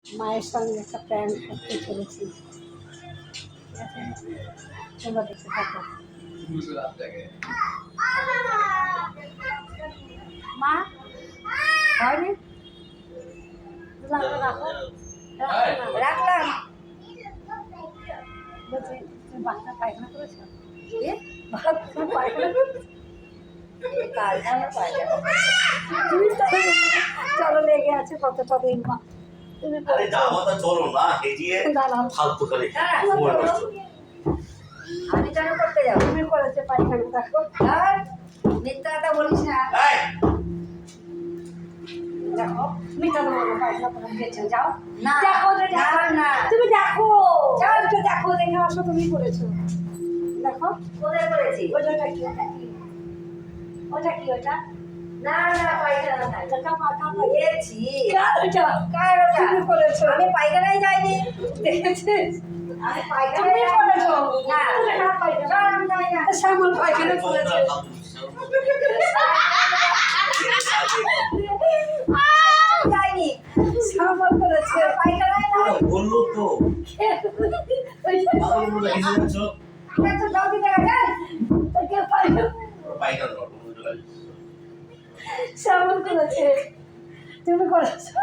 মায়ের সঙ্গে একটা প্ল্যান করতে চলেছি। ঠিক আছে, তোমরা দেখতে থাকো। মা হয়নি, রাখো রাখলাম। বলছি তুমি বাচ্চা পায়খানা করেছো? পায়খানা চলো লেগে আছে কতটা দিন। মা তুমি চলো না হেজিয়ে ফালতু করে আমি কেন করতে যাবো? তুমি করেছো পায়খানা, দেখো আর মিথ্যা কথা বলিস না। দেখো মিথ্যা কথা বলো, পায়খানা করে গেছো, যাও না দেখো না, তুমি দেখো যাও, এটা দেখো, দেখে আসো তুমি করেছো। দেখো কোথায় করেছি? ওটা কি? ওটা কি? ওটা না না পায়খানা না, এটা মাথা লাগিয়েছি। কার ওটা? তুমি করেছো। আমি পায়খানায় যাইনি। দেখেছিস? আমি পায়খানায় করেছো না, তুমি না পায়খানা আমি যাই না। শ্যামল পায়খানা করেছে। যাইনি, শ্যামল করেছে পায়খানায় না। বললো তো তো যাও দিতে গেছে তোকে পায়খানা শ্যামল করেছে, তুমি করেছো।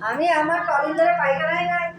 আমি আমার কদিন ধরে পায়খানায় নাই।